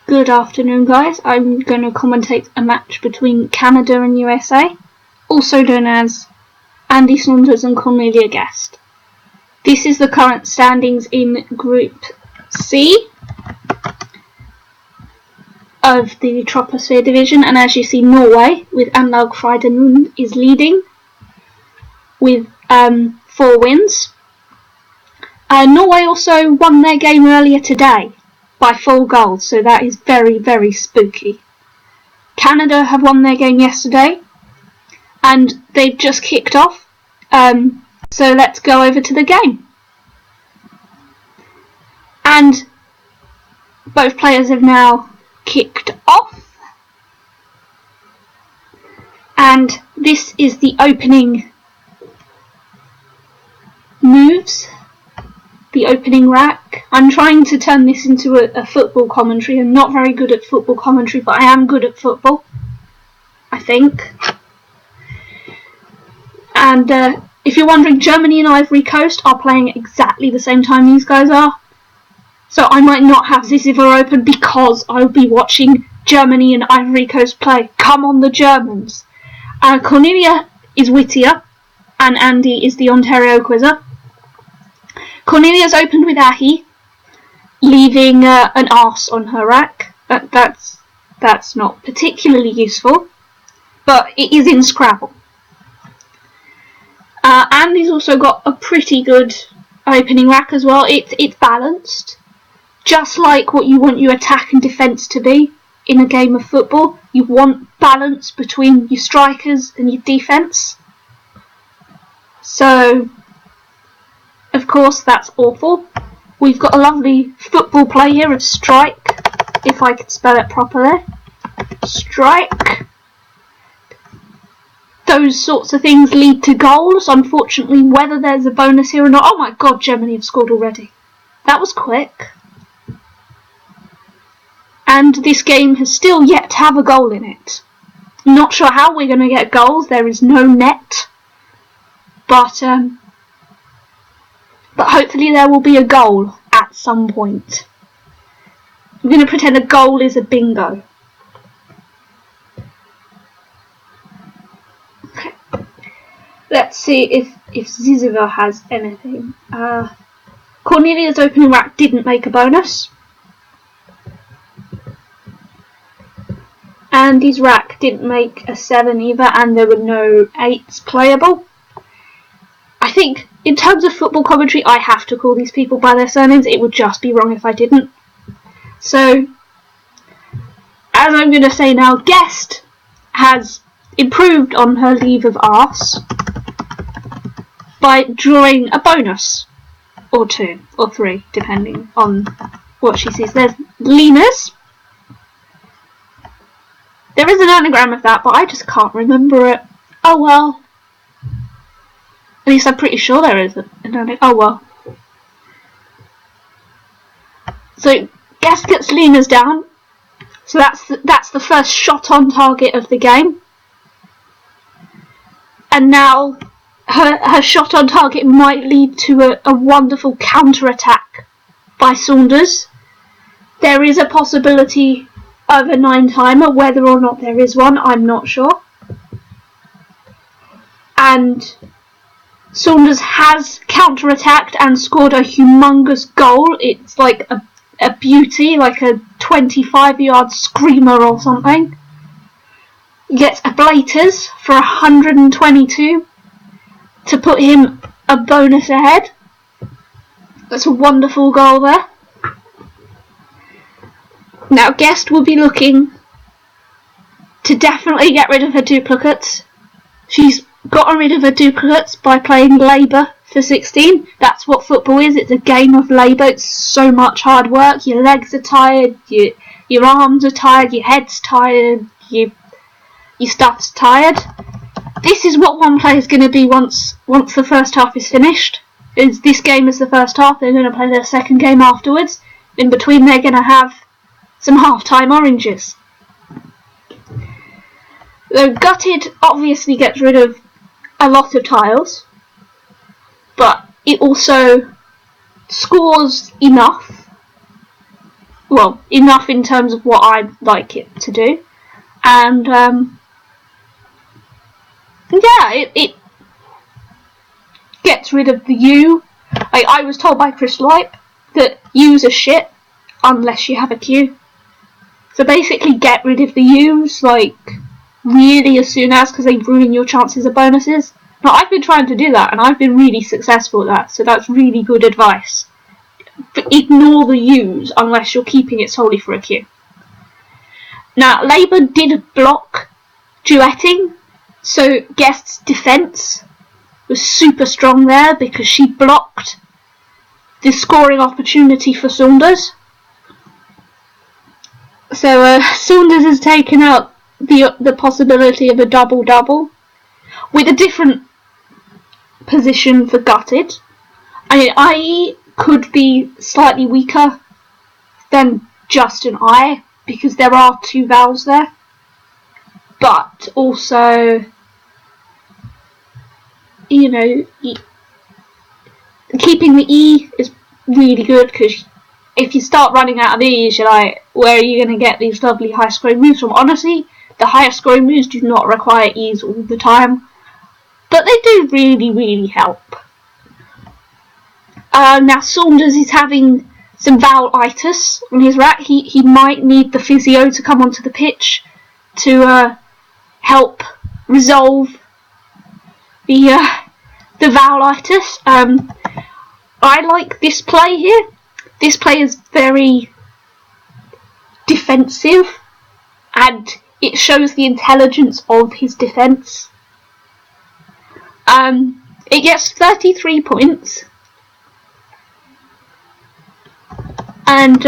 Good afternoon, guys. I'm going to commentate a match between Canada and USA, also known as Andy Saunders and Cornelia Guest. This is the current standings in Group C of the Troposphere Division, and as you see, Norway with Anlaug Frydenlund is leading with 4 wins. Norway also won their game earlier today by 4 goals, so that is very, very spooky. Canada have won their game yesterday and they've just kicked off, so let's go over to the game. And both players have now kicked off, and this is the opening moves, the opening rack. I'm trying to turn this into a football commentary. I'm not very good at football commentary, but I am good at football, I think. And if you're wondering, Germany and Ivory Coast are playing exactly the same time these guys are. So I might not have Qwizical open because I'll be watching Germany and Ivory Coast play. Come on, the Germans. Cornelia is Whittier and Andy is the OntQuizr. Cornelia's opened with Ahi, leaving an arse on her rack. That's not particularly useful, but it is in Scrabble. Andy's also got a pretty good opening rack as well. It's balanced, just like what you want your attack and defence to be in a game of football. You want balance between your strikers and your defence. So, of course, that's awful. We've got a lovely football play here of strike, if I can spell it properly. Strike. Those sorts of things lead to goals. Unfortunately, whether there's a bonus here or not. Oh my god, Germany have scored already. That was quick. And this game has still yet to have a goal in it. Not sure how we're going to get goals. There is no net. But hopefully there will be a goal at some point. I'm going to pretend a goal is a bingo. Okay. Let's see if Qwizical has anything. Cornelia's opening rack didn't make a bonus. Andy's rack didn't make a 7 either, and there were no 8s playable. I think, in terms of football commentary, I have to call these people by their surnames. It would just be wrong if I didn't. So, as I'm going to say now, Guest has improved on her leave of arse by drawing a bonus, or 2, or 3, depending on what she sees. There's Lena's. There is an anagram of that, but I just can't remember it. Oh well. At least I'm pretty sure there is an anagram. Oh well. So Guest gets Lena's down. So that's the first shot on target of the game. And now her shot on target might lead to a wonderful counter attack by Saunders. There is a possibility of a 9-timer, whether or not there is one, I'm not sure. And Saunders has counter-attacked and scored a humongous goal. It's like a beauty, like a 25-yard screamer or something. Gets a Blaters for 122 to put him a bonus ahead. That's a wonderful goal there. Now, Guest will be looking to definitely get rid of her duplicates. She's gotten rid of her duplicates by playing labour for 16. That's what football is. It's a game of labour. It's so much hard work. Your legs are tired. Your arms are tired. Your head's tired. Your stuff's tired. This is what one player is going to be once the first half is finished. This game is the first half. They're going to play their second game afterwards. In between, they're going to have some half-time oranges. The Gutted obviously gets rid of a lot of tiles, but it also scores enough well, enough in terms of what I'd like it to do. And yeah, it gets rid of the U. I was told by Chris Lipe that U's are shit unless you have a Q. So basically get rid of the U's, like, really as soon as, because they ruin your chances of bonuses. Now, I've been trying to do that, and I've been really successful at that, so that's really good advice. But ignore the U's unless you're keeping it solely for a Q. Now, Labour did block duetting, so Guest's defence was super strong there because she blocked the scoring opportunity for Saunders. So Saunders has taken out the possibility of a double-double with a different position for gutted. I could be slightly weaker than just an I because there are 2 vowels there, but also, you know, keeping the E is really good because if you start running out of E's, you're like, where are you going to get these lovely high scoring moves from? Honestly, the higher scoring moves do not require E's all the time, but they do really, really help. Now Saunders is having some vowel-itis on his rack. He might need the physio to come onto the pitch to help resolve the vowel-itis. I like this play here. This play is very defensive and it shows the intelligence of his defence. It gets 33 points. And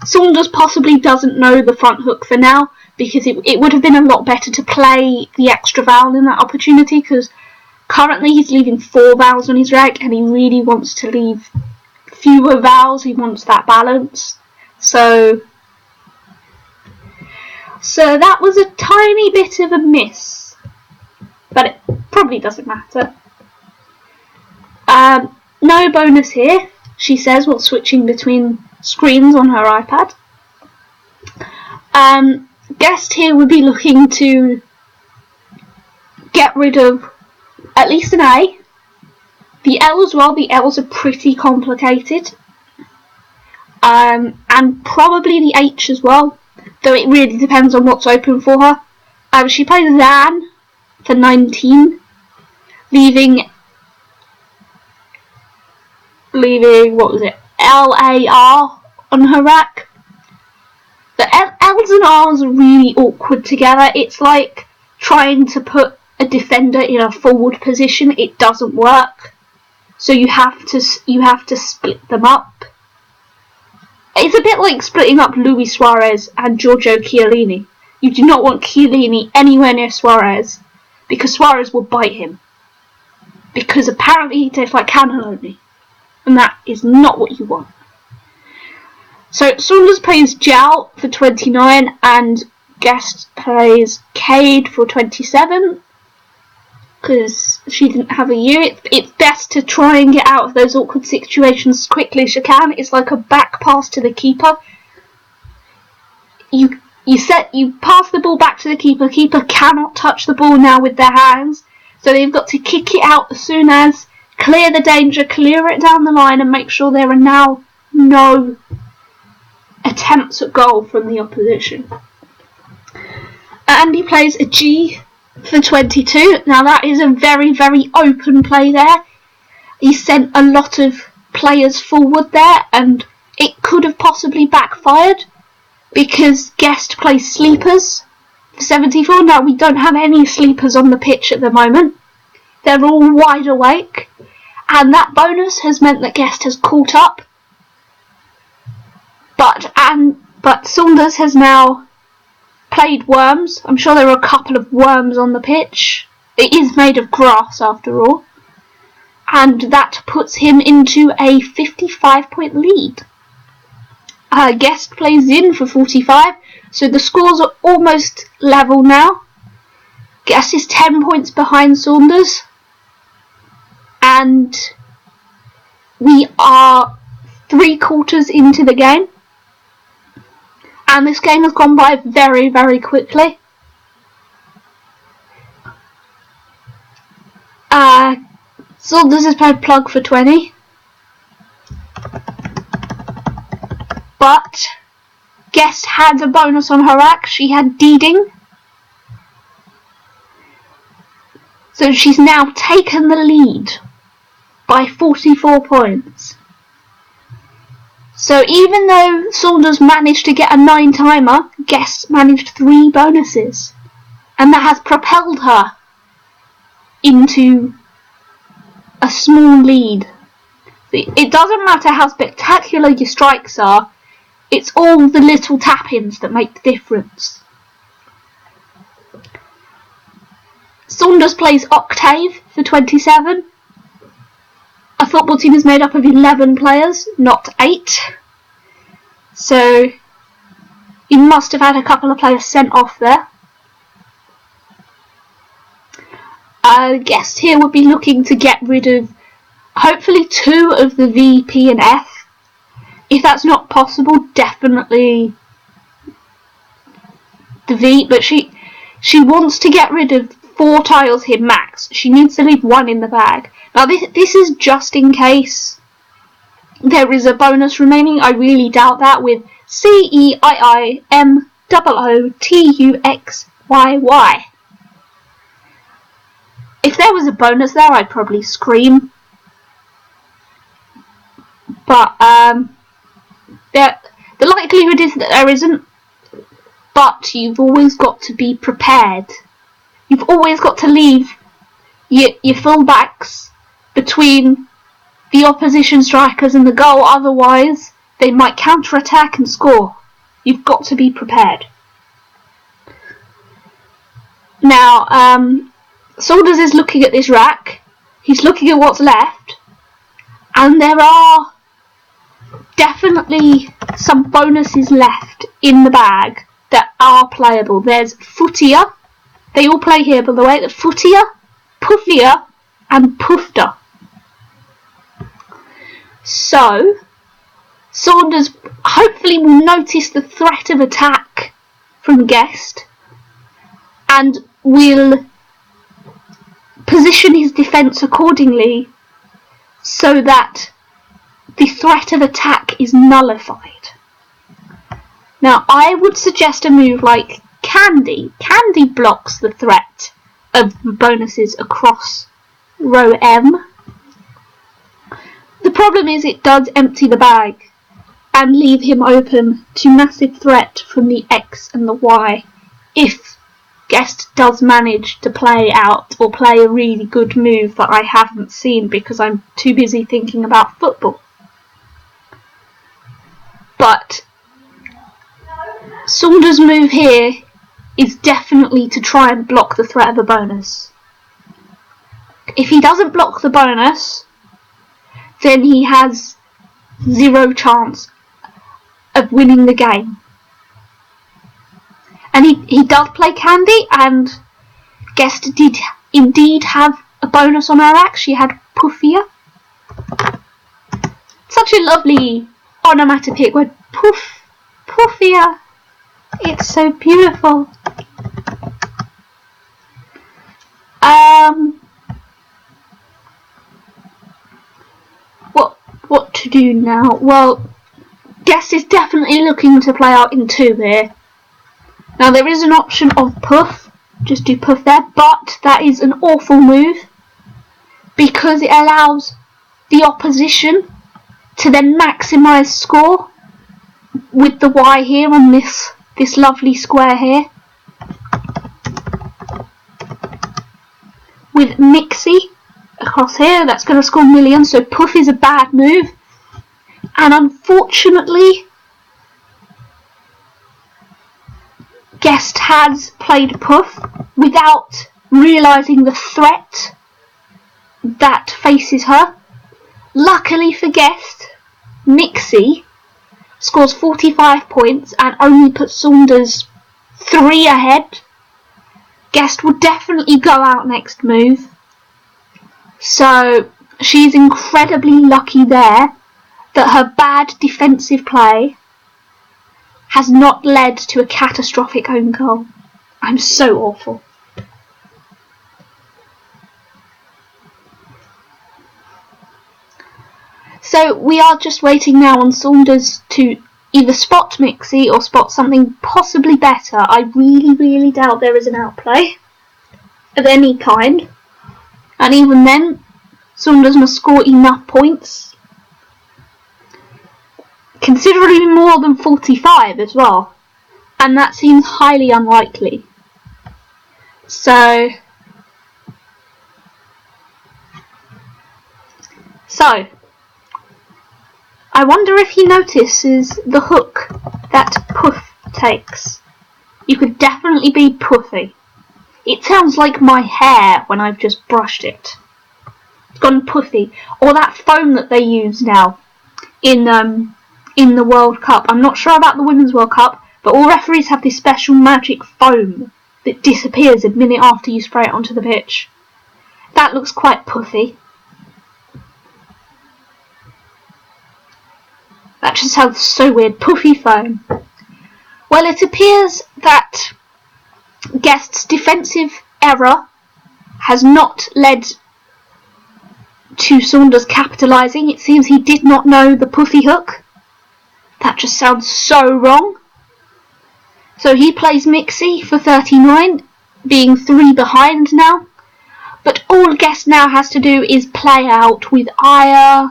Saunders possibly doesn't know the front hook for now because it would have been a lot better to play the extra vowel in that opportunity because currently he's leaving 4 vowels on his rack and he really wants to leave fewer vowels. He wants that balance. So that was a tiny bit of a miss, but it probably doesn't matter. No bonus here, she says, while switching between screens on her iPad. Guest here would be looking to get rid of at least an A. The L as well, the L's are pretty complicated. And probably the H as well, though it really depends on what's open for her. She plays Zan for 19, leaving what was it, LAR on her rack. The L's and R's are really awkward together. It's like trying to put a defender in a forward position. It doesn't work. So you have to split them up. It's a bit like splitting up Luis Suarez and Giorgio Chiellini. You do not want Chiellini anywhere near Suarez because Suarez will bite him. Because apparently he tastes like cannelloni. And that is not what you want. So Saunders plays Jow for 29 and Guest plays Cade for 27. Because she didn't have a U. It's best to try and get out of those awkward situations as quickly as you can. It's like a back pass to the keeper. You pass the ball back to the keeper. Keeper cannot touch the ball now with their hands, so they've got to kick it out as soon as, clear the danger, clear it down the line, and make sure there are now no attempts at goal from the opposition. And he plays a G for 22. Now that is a very, very open play there. He sent a lot of players forward there and it could have possibly backfired because Guest plays sleepers for 74. Now we don't have any sleepers on the pitch at the moment. They're all wide awake and that bonus has meant that Guest has caught up. But Saunders has now played worms. I'm sure there are a couple of worms on the pitch. It is made of grass after all. And that puts him into a 55-point lead. Guest plays in for 45, so the scores are almost level now. Guest is 10 points behind Saunders. And we are 3/4 into the game. And this game has gone by very, very quickly. Saunders has played plug for 20. But Guest had a bonus on her act. She had deeding. So she's now taken the lead by 44 points. So even though Saunders managed to get a 9-timer, Guest managed 3 bonuses. And that has propelled her into a small lead. It doesn't matter how spectacular your strikes are, it's all the little tap-ins that make the difference. Saunders plays Octave for 27. A football team is made up of 11 players, not 8. So he must have had a couple of players sent off there. Guest here would be looking to get rid of hopefully 2 of the V, P and F. If that's not possible, definitely the V, but she wants to get rid of 4 tiles here max. She needs to leave 1 in the bag. Now this is just in case there is a bonus remaining. I really doubt that with CEIIMOOTUXYY. If there was a bonus there, I'd probably scream. But the likelihood is that there isn't. But you've always got to be prepared. You've always got to leave your fullbacks between the opposition strikers and the goal. Otherwise, they might counter-attack and score. You've got to be prepared. Now, Saunders is looking at this rack. He's looking at what's left. And there are definitely some bonuses left in the bag that are playable. There's Whittier. They all play here, by the way. Whittier, Puffier, and Pufter. So, Saunders hopefully will notice the threat of attack from Guest and will position his defence accordingly so that the threat of attack is nullified. Now, I would suggest a move like Candy. Candy blocks the threat of bonuses across row M. The problem is it does empty the bag and leave him open to massive threat from the X and the Y if Guest does manage to play out or play a really good move that I haven't seen because I'm too busy thinking about football. But Saunders' move here is definitely to try and block the threat of a bonus. If he doesn't block the bonus, then he has 0 chance of winning the game. And he does play Candy, and Guest did indeed have a bonus on her act. She had Puffier. Such a lovely onomatopoeic word. Puffier. It's so beautiful. What to do now? Well, Guest is definitely looking to play out in 2 here. Now there is an option of Puff, just do Puff there, but that is an awful move because it allows the opposition to then maximise score with the Y here on this lovely square here. With Mixie across here, that's going to score millions, so Puff is a bad move. And unfortunately, Guest has played Puff without realising the threat that faces her. Luckily for Guest, Mixie scores 45 points and only puts Saunders 3 ahead. Guest will definitely go out next move. So she's incredibly lucky there that her bad defensive play has not led to a catastrophic own goal. I'm so awful. So we are just waiting now on Saunders to either spot Mixie or spot something possibly better. I really doubt there is an outplay of any kind. And even then, Saunders must score enough points. Considerably more than 45 as well. And that seems highly unlikely. So I wonder if he notices the hook that Puff takes. You could definitely be puffy. It sounds like my hair when I've just brushed it. It's gone puffy. Or that foam that they use now in the World Cup. I'm not sure about the Women's World Cup, but all referees have this special magic foam that disappears a minute after you spray it onto the pitch. That looks quite puffy. That just sounds so weird. Puffy foam. Well, it appears that Guest's defensive error has not led to Saunders capitalising. It seems he did not know the puffy hook. That just sounds so wrong. So he plays Mixie for 39, being 3 behind now. But all Guest now has to do is play out with Aya,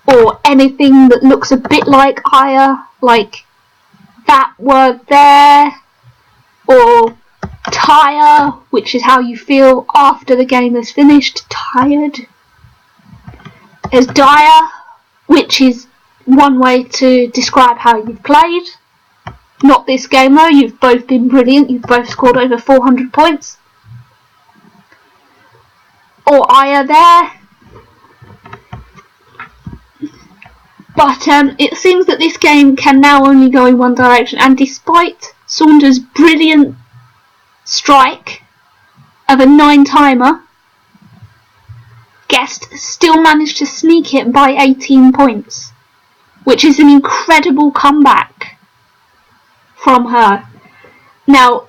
or anything that looks a bit like Aya, like that word there, or tire, which is how you feel after the game is finished, tired. There's dire, which is one way to describe how you've played. Not this game though, you've both been brilliant, you've both scored over 400 points. Or Aya there. But it seems that this game can now only go in one direction, and despite Saunders' brilliant strike of a 9-timer, Guest still managed to sneak it by 18 points, which is an incredible comeback from her. Now,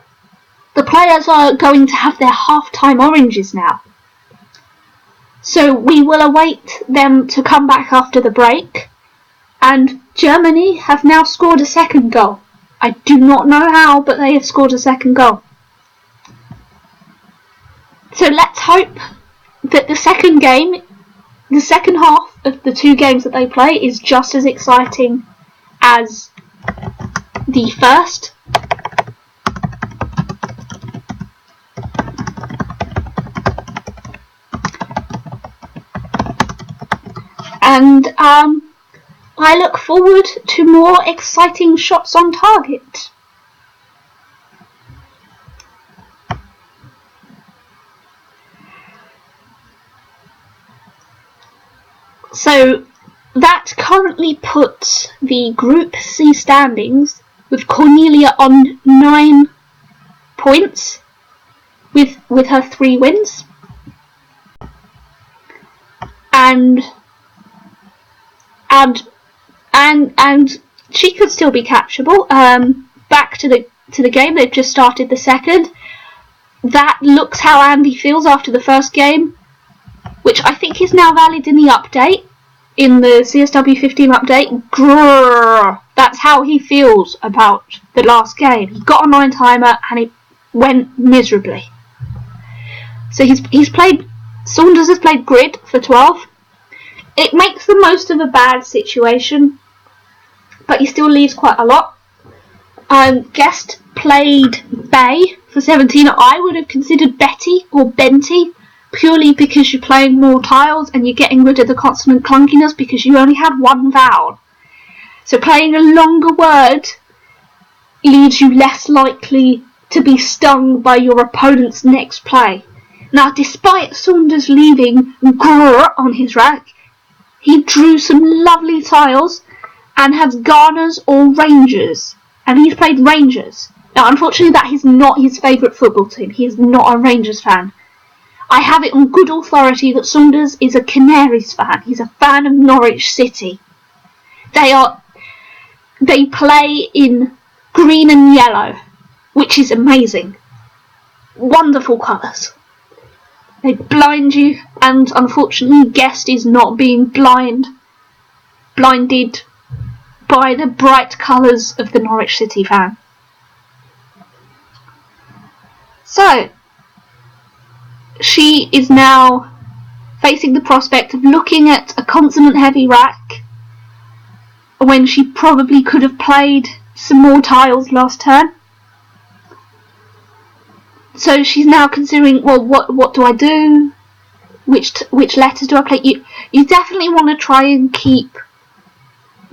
the players are going to have their half-time oranges now, so we will await them to come back after the break. And Germany have now scored a second goal. I do not know how, but they have scored a second goal. So let's hope that the second game, the second half of the 2 games that they play, is just as exciting as the first. And I look forward to more exciting shots on target. So that currently puts the Group C standings with Cornelia on 9 points with her 3 wins. And she could still be catchable. Back to the game, they've just started the second. That looks how Andy feels after the first game, which I think is now valid in the update, in the CSW 15 update. Grrr, that's how he feels about the last game. He got a 9-timer and it went miserably. So he's played. Saunders has played Grid for 12. It makes the most of a bad situation, but he still leaves quite a lot. Guest played Bay for 17. I would have considered Betty or Benty, purely because you're playing more tiles and you're getting rid of the consonant clunkiness because you only had 1 vowel. So playing a longer word leaves you less likely to be stung by your opponent's next play. Now, despite Saunders leaving grrr on his rack, he drew some lovely tiles and has Garners or Rangers, and he's played Rangers. Now, unfortunately, that is not his favourite football team. He is not a Rangers fan. I have it on good authority that Saunders is a Canaries fan. He's a fan of Norwich City. They are they play in green and yellow, which is amazing. Wonderful colours. They blind you, and unfortunately Guest is not being blinded by the bright colours of the Norwich City fan. So, she is now facing the prospect of looking at a consonant-heavy rack when she probably could have played some more tiles last turn. So she's now considering, well, what do I do? Which letters do I play? You definitely want to try and keep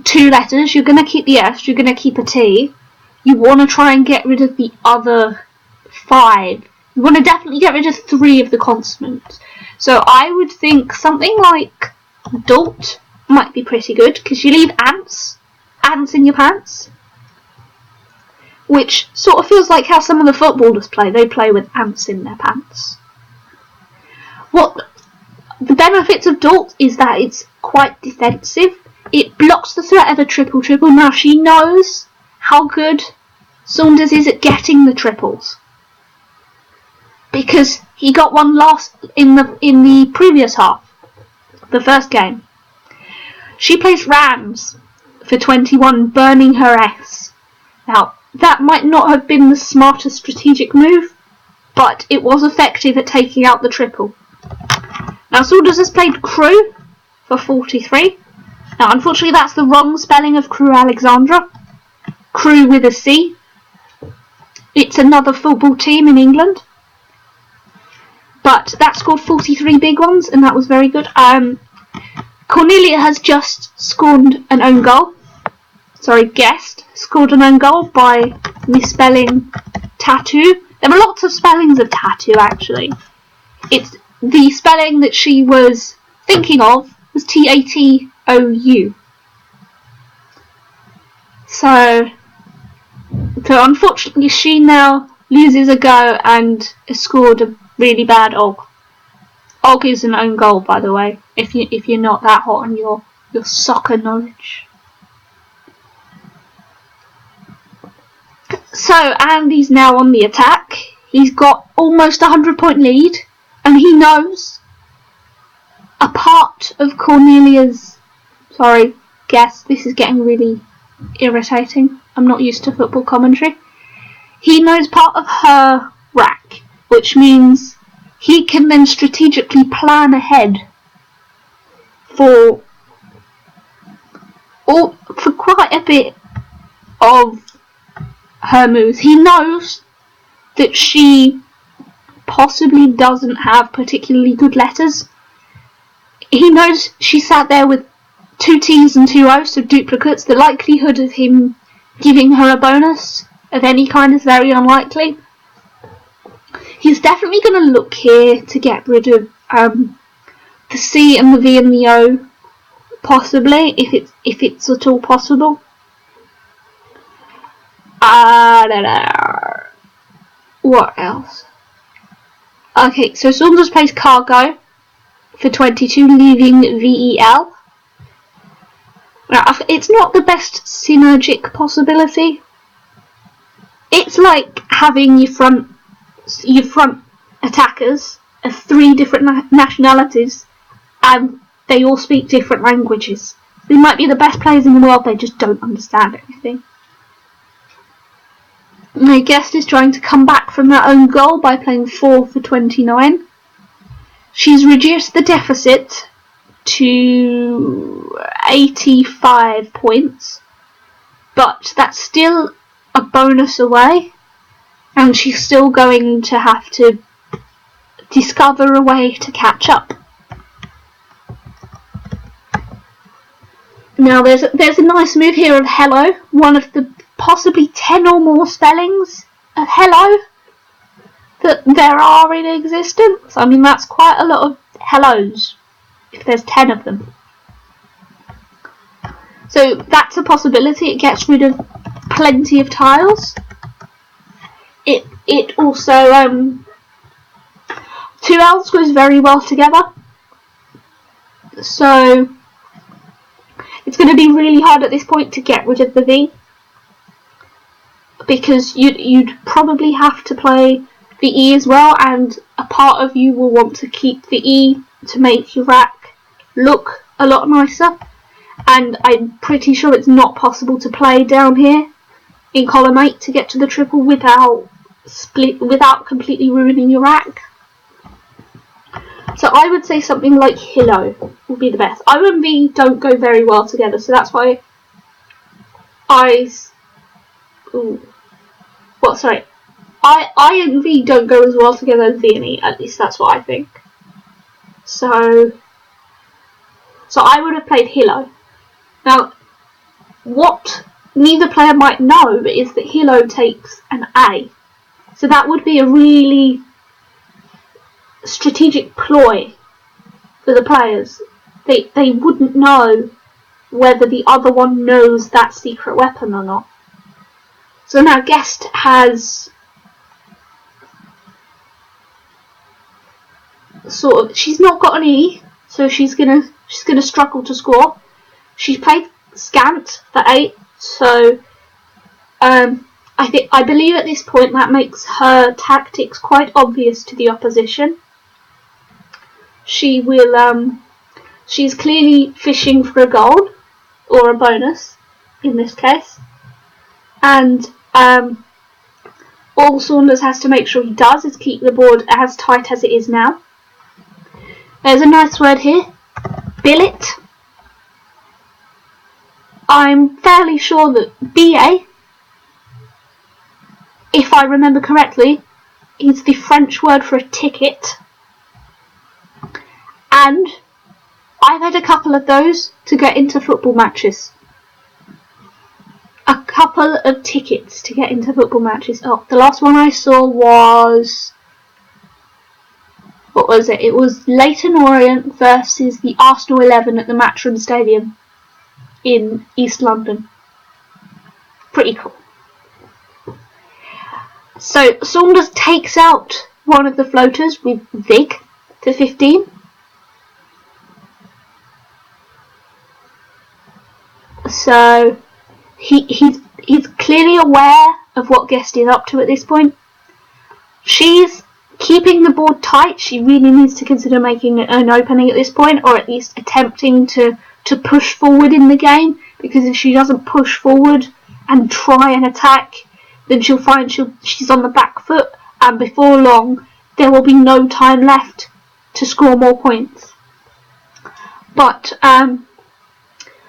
2 letters. You're going to keep the S, you're going to keep a T. You want to try and get rid of the other 5. You want to definitely get rid of 3 of the consonants. So I would think something like Dalt might be pretty good, because you leave ants in your pants. Which sort of feels like how some of the footballers play. They play with ants in their pants. What the benefits of Dalt is that it's quite defensive. It blocks the threat of a triple. Now she knows how good Saunders is at getting the triples, because he got one last in the previous half, the first game. She plays Rams for 21, burning her S. Now, that might not have been the smartest strategic move, but it was effective at taking out the triple. Now, Saunders has played Crew for 43. Now, unfortunately, that's the wrong spelling of Crew Alexandra. Crew with a C. It's another football team in England. But that scored 43 big ones, and that was very good. Cornelia has just scored an own goal. Guest scored an own goal by misspelling tattoo. There were lots of spellings of tattoo, actually. It's the spelling that she was thinking of was Tatou. So unfortunately, she now loses a go and has scored a really bad Og. Og is an own goal, by the way, if you're not that hot on your soccer knowledge. So Andy's now on the attack. He's got almost a 100-point lead, and he knows a part of Cornelia's... Guess this is getting really irritating. I'm not used to football commentary. He knows part of her rack, which means he can then strategically plan ahead for quite a bit of her moves. He knows that she possibly doesn't have particularly good letters. He knows she sat there with 2 T's and 2 O's, so duplicates. The likelihood of him giving her a bonus of any kind is very unlikely. He's definitely going to look here to get rid of the C and the V and the O, possibly, if it's at all possible. What else? Okay, so Saunders plays Cargo for 22, leaving VEL. Now, it's not the best synergic possibility. It's like having your front attackers of 3 different nationalities, and they all speak different languages. They might be the best players in the world, they just don't understand anything. My Guest is trying to come back from that own goal by playing 4 for 29. She's reduced the deficit to 85 points, but that's still a bonus away, and she's still going to have to discover a way to catch up. Now there's a nice move here of hello, one of the possibly 10 or more spellings of hello that there are in existence. I mean, that's quite a lot of hellos if there's 10 of them. So that's a possibility. It gets rid of plenty of tiles. It also 2 L's goes very well together. So it's going going to be really hard at this point to get rid of the V, because you'd probably have to play the E as well, and a part of you will want to keep the E to make your rack look a lot nicer, and I'm pretty sure it's not possible to play down here in column 8 to get to the triple without completely ruining your rack. So I would say something like Hillo would be the best. O and V don't go very well together, so that's why I and V don't go as well together as V and E, at least that's what I think. So I would have played Hillo. Now, what neither player might know is that Hillo takes an A. So that would be a really strategic ploy for the players. They wouldn't know whether the other one knows that secret weapon or not. So now Guest has she's not got an E, so she's gonna struggle to score. She's played Scant for 8, so I believe at this point that makes her tactics quite obvious to the opposition. She will she's clearly fishing for a gold or a bonus in this case, and all Saunders has to make sure he does is keep the board as tight as it is now. There's a nice word here, billet. I'm fairly sure that BA, if I remember correctly, is the French word for a ticket. And I've had a couple of those to get into football matches. A couple of tickets to get into football matches. Oh, the last one I saw was... what was it? It was Leyton Orient versus the Arsenal 11 at the Matchroom Stadium in East London. Pretty cool. So Saunders takes out one of the floaters with Vig to 15. So he's clearly aware of what Guest is up to at this point. She's keeping the board tight. She really needs to consider making an opening at this point, or at least attempting to push forward in the game, because if she doesn't push forward and try and attack, then she'll find she's on the back foot, and before long there will be no time left to score more points. But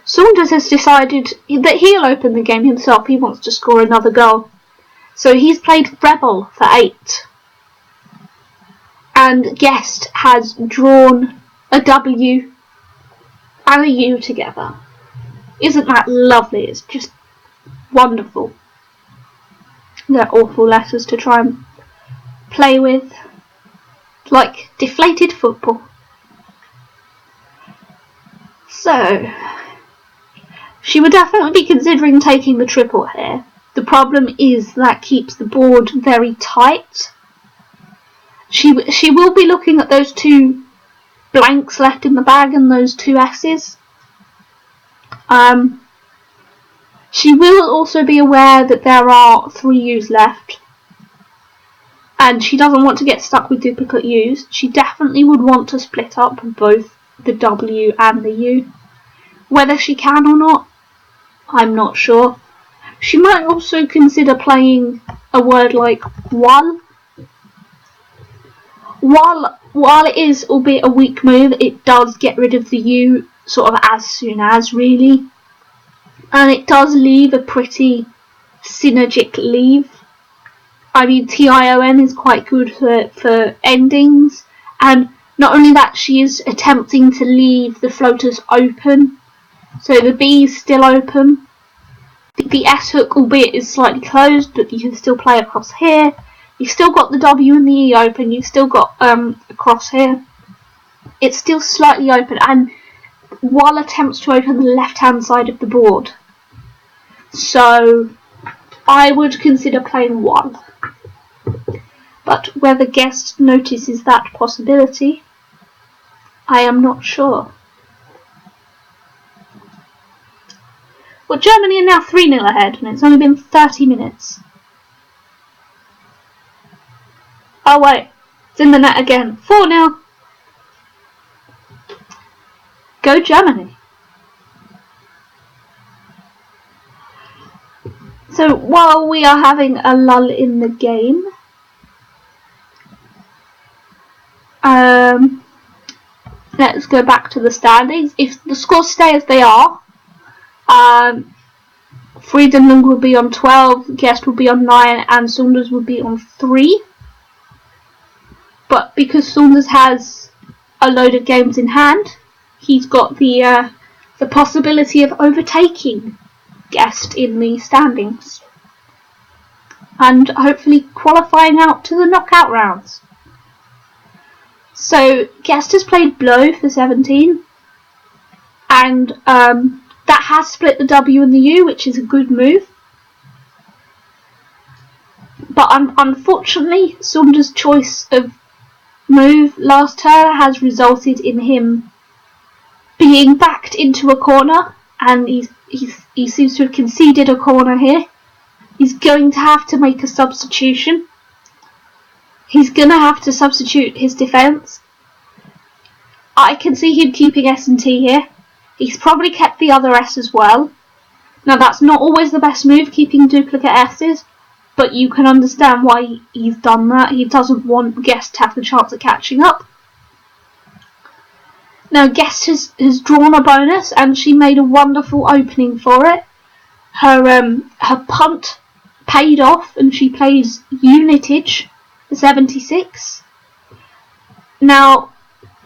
Saunders has decided that he'll open the game himself. He wants to score another goal. So he's played Rebel for 8. And Guest has drawn a W and a U together. Isn't that lovely? It's just wonderful. They're awful letters to try and play with. Like deflated football. So, she would definitely be considering taking the triple here. The problem is that keeps the board very tight. She will be looking at those 2 blanks left in the bag and those 2 S's. She will also be aware that there are 3 U's left, and she doesn't want to get stuck with duplicate U's. She definitely would want to split up both the W and the U. Whether she can or not, I'm not sure. She might also consider playing a word like wal. While it is, albeit a weak move, it does get rid of the U sort of as soon as, really. And it does leave a pretty synergic leave. I mean, TION is quite good for endings. And not only that, she is attempting to leave the floaters open. So the B is still open. The S hook, albeit, is slightly closed, but you can still play across here. You've still got the W and the E open. You've still got across here. It's still slightly open, and while attempts to open the left-hand side of the board. So I would consider playing 1. But whether Guest notices that possibility, I am not sure. Well, Germany are now 3-0 ahead, and it's only been 30 minutes. Oh wait, it's in the net again. 4-0. Go Germany. So while we are having a lull in the game, let's go back to the standings. If the scores stay as they are, Friedenlund will be on 12, Guest will be on 9, and Saunders will be on 3. But because Saunders has a load of games in hand, he's got the possibility of overtaking Guest in the standings and hopefully qualifying out to the knockout rounds. So Guest has played Blow for 17, and that has split the W and the U, which is a good move. But unfortunately, Saunders' choice of move last turn has resulted in him being backed into a corner, and he seems to have conceded a corner here. He's going to have to make a substitution. He's going to have to substitute his defence. I can see him keeping S and T here. He's probably kept the other S as well. Now that's not always the best move, keeping duplicate S's, but you can understand why he's done that. He doesn't want Guest to have the chance of catching up. Now Guest has drawn a bonus, and she made a wonderful opening for it. Her punt paid off, and she plays Unitage for 76. Now,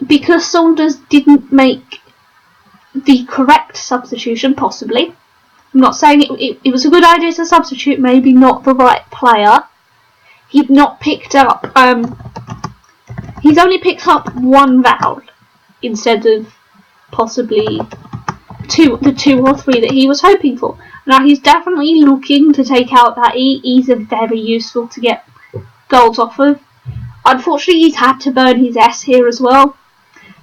because Saunders didn't make the correct substitution, possibly, I'm not saying it was a good idea to substitute, maybe not the right player. He'd not picked up, he's only picked up one vowel instead of possibly the 2 or 3 that he was hoping for. Now he's definitely looking to take out that E. E's are very useful to get goals off of. Unfortunately, he's had to burn his S here as well.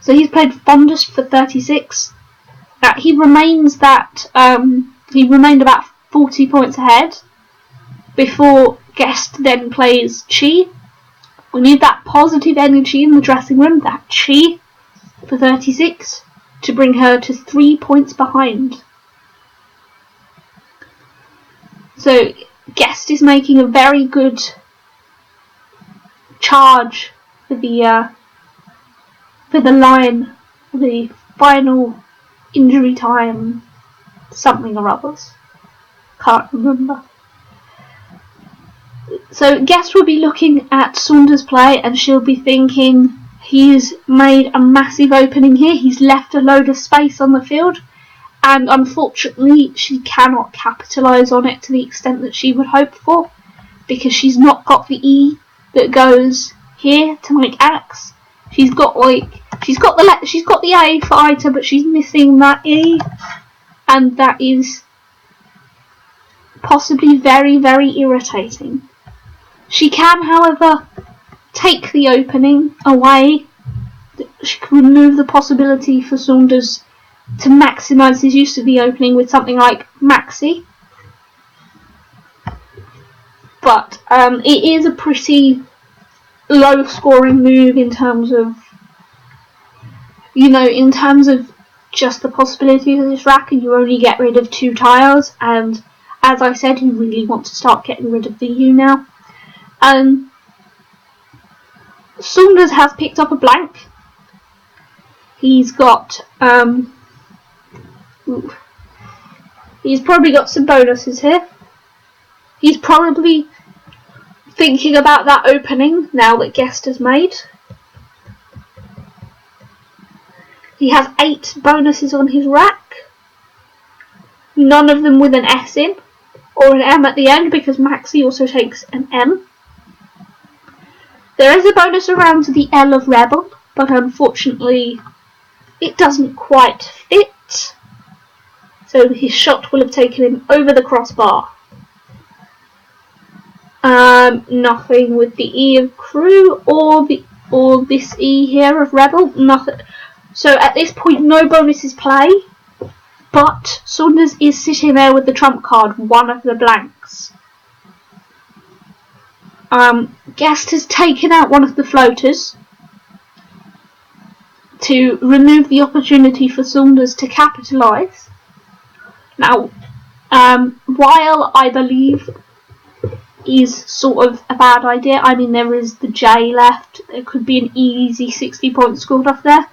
So he's played Fondest for 36. Now he remained about 40 points ahead before Guest then plays Chi. We need that positive energy in the dressing room, that Chi, for 36, to bring her to 3 points behind. So Guest is making a very good charge for the line, for the final injury time something or others. Can't remember. So Guest will be looking at Saunders' play, and she'll be thinking he's made a massive opening here. He's left a load of space on the field, and unfortunately she cannot capitalise on it to the extent that she would hope for, because she's not got the E that goes here to make X. She's got the A for item, but she's missing that E, and that is possibly very, very irritating. She can, however, take the opening away. She can remove the possibility for Saunders to maximise his use of the opening with something like Maxi. But it is a pretty low scoring move in terms of, just the possibility of this rack, and you only get rid of 2 tiles, and as I said, you really want to start getting rid of the U now. Saunders has picked up a blank. He's got he's probably got some bonuses here. He's probably thinking about that opening now that Guest has made. He has 8 bonuses on his rack, none of them with an S in or an M at the end, because Maxi also takes an M. There is a bonus around the L of Rebel, but unfortunately it doesn't quite fit, so his shot will have taken him over the crossbar. Nothing with the E of Crew or this E here of Rebel. Nothing. So at this point, no bonuses play. but Saunders is sitting there with the trump card, one of the blanks. Guest has taken out one of the floaters to remove the opportunity for Saunders to capitalise. Now, while I believe is sort of a bad idea, I mean there is the J left, there could be an easy 60 points scored off there,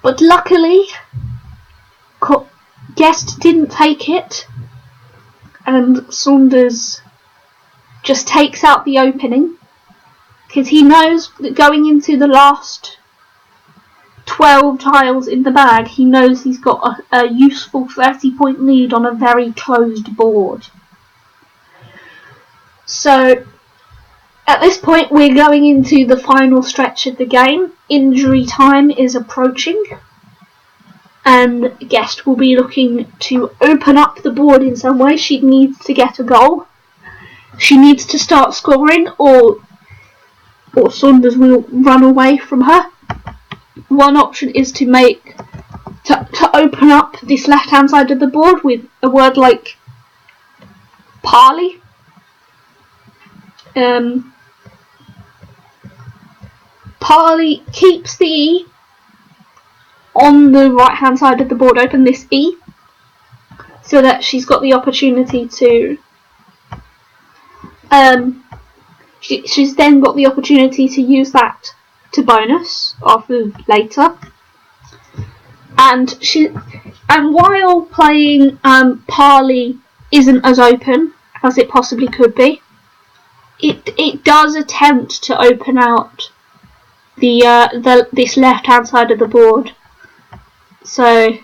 but luckily Guest didn't take it, and Saunders just takes out the opening, because he knows that going into the last 12 tiles in the bag, he knows he's got a useful 30-point lead on a very closed board. So at this point we're going into the final stretch of the game. Injury time is approaching, and Guest will be looking to open up the board in some way. She needs to get a goal. She needs to start scoring, or Saunders will run away from her. One option is to open up this left-hand side of the board with a word like parley. Parley keeps the E on the right-hand side of the board open, this E, so that she's got the opportunity to she's then got the opportunity to use that to bonus off of later. And while playing parley isn't as open as it possibly could be, it does attempt to open out this left hand side of the board. So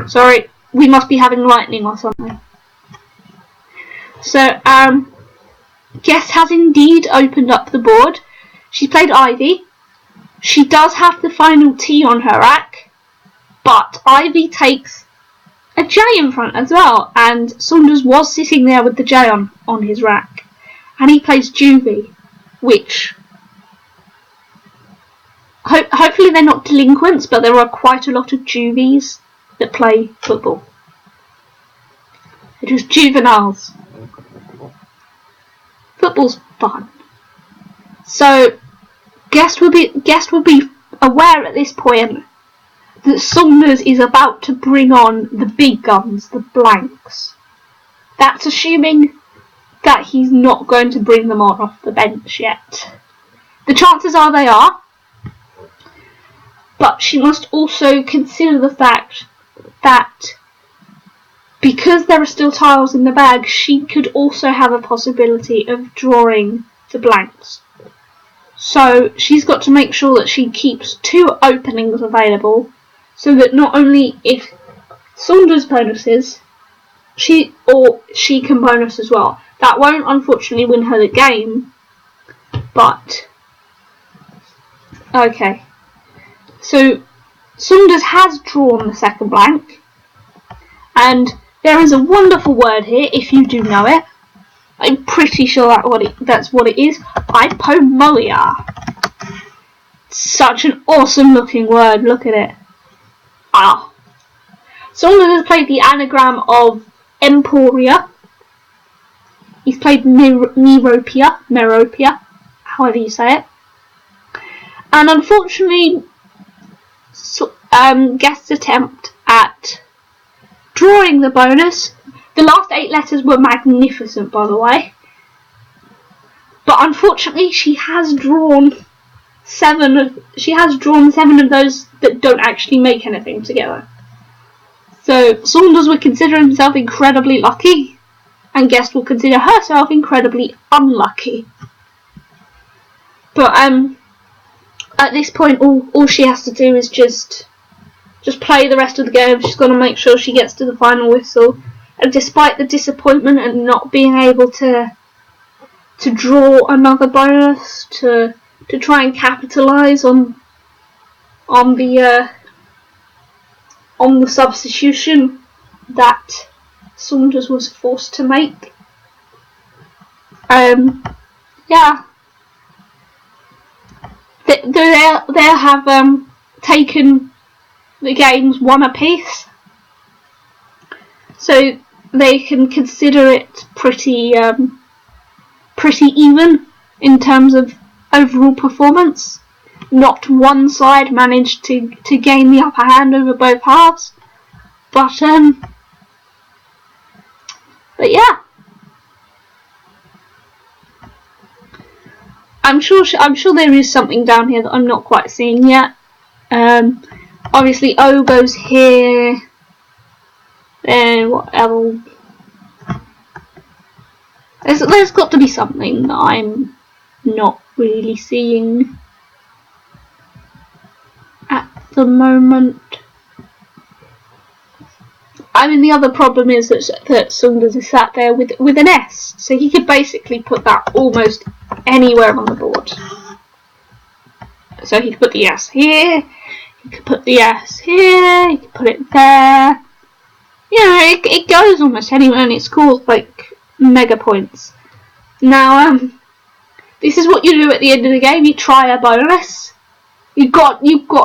sorry, we must be having lightning or something. So Guest has indeed opened up the board. She's played Ivy. She does have the final T on her rack, but Ivy takes a J in front as well, and Saunders was sitting there with the J on his rack, and he plays Juvie, which hopefully they're not delinquents, but there are quite a lot of Juvies that play football. They're just juveniles. Football's fun. So Guest will be aware at this point that Saunders is about to bring on the big guns, the blanks. That's assuming that he's not going to bring them on off the bench yet. The chances are they are, but she must also consider the fact that because there are still tiles in the bag, she could also have a possibility of drawing the blanks. So she's got to make sure that she keeps two openings available, so that not only if Saunders bonuses, she can bonus as well. That won't unfortunately win her the game, but okay. So Saunders has drawn the second blank, and there is a wonderful word here if you do know it. I'm pretty sure that's what it is. Hypomoea. Such an awesome looking word. Look at it. Ah. Saunders has played the anagram of Emporia. He's played Meropia, however you say it. And unfortunately, Guest's attempt at drawing the bonus. The last 8 letters were magnificent, by the way. But unfortunately, she has drawn 7 of those that don't actually make anything together. So Saunders would consider himself incredibly lucky, and Guest will consider herself incredibly unlucky. But at this point, all she has to do is just play the rest of the game. She's got to make sure she gets to the final whistle. And despite the disappointment and not being able to draw another bonus to try and capitalise on the substitution that Saunders was forced to make, yeah, they have taken the games one apiece, so they can consider it pretty even in terms of overall performance. Not one side managed to gain the upper hand over both halves, but yeah, I'm sure there is something down here that I'm not quite seeing yet. Obviously O goes here, then what else? There's got to be something that I'm not really seeing at the moment. I mean, the other problem is that Saunders is sat there with an S, so he could basically put that almost anywhere on the board. So he could put the S here, he could put the S here, he could put it there. You know, it goes almost anywhere, and it scores like mega points. Now, this is what you do at the end of the game. You try a bonus. You've got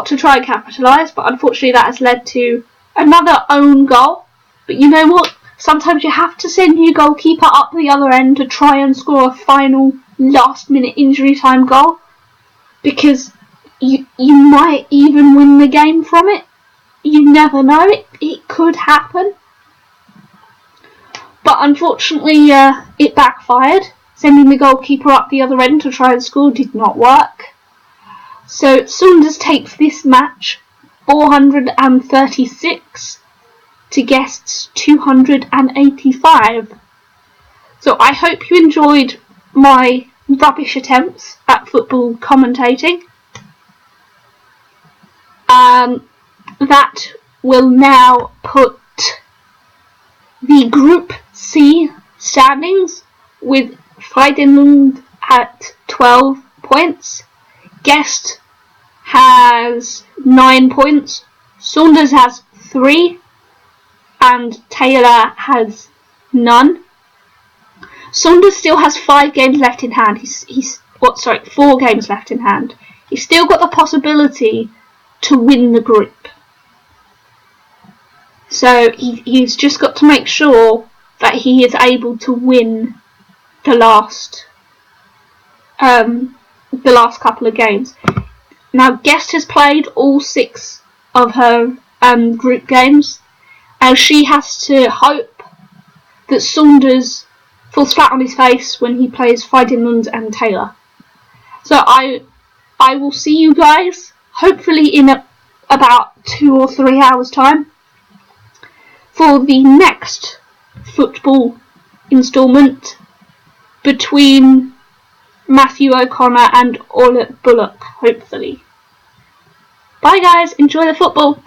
to try and capitalise, but unfortunately that has led to another own goal. But you know what? Sometimes you have to send your goalkeeper up the other end to try and score a final last-minute injury time goal, because you might even win the game from it. You never know. It could happen. But unfortunately, it backfired. Sending the goalkeeper up the other end to try and score did not work. So Saunders takes this match 436 to Guest's 285. So I hope you enjoyed my rubbish attempts at football commentating. That will now put the Group C standings with Freidenlund at 12 points. Guest has 9 points. Saunders has 3. And Taylor has none. Saunders still has 5 games left in hand. 4 games left in hand. He's still got the possibility to win the group. So he's just got to make sure that he is able to win the last couple of games. Now, Guest has played all 6 of her group games, and she has to hope that Saunders falls flat on his face when he plays Freidenlund and Taylor. So I will see you guys hopefully in about 2 or 3 hours time for the next football instalment between Matthew O'Connor and Orla Bullock, hopefully. Bye guys, enjoy the football.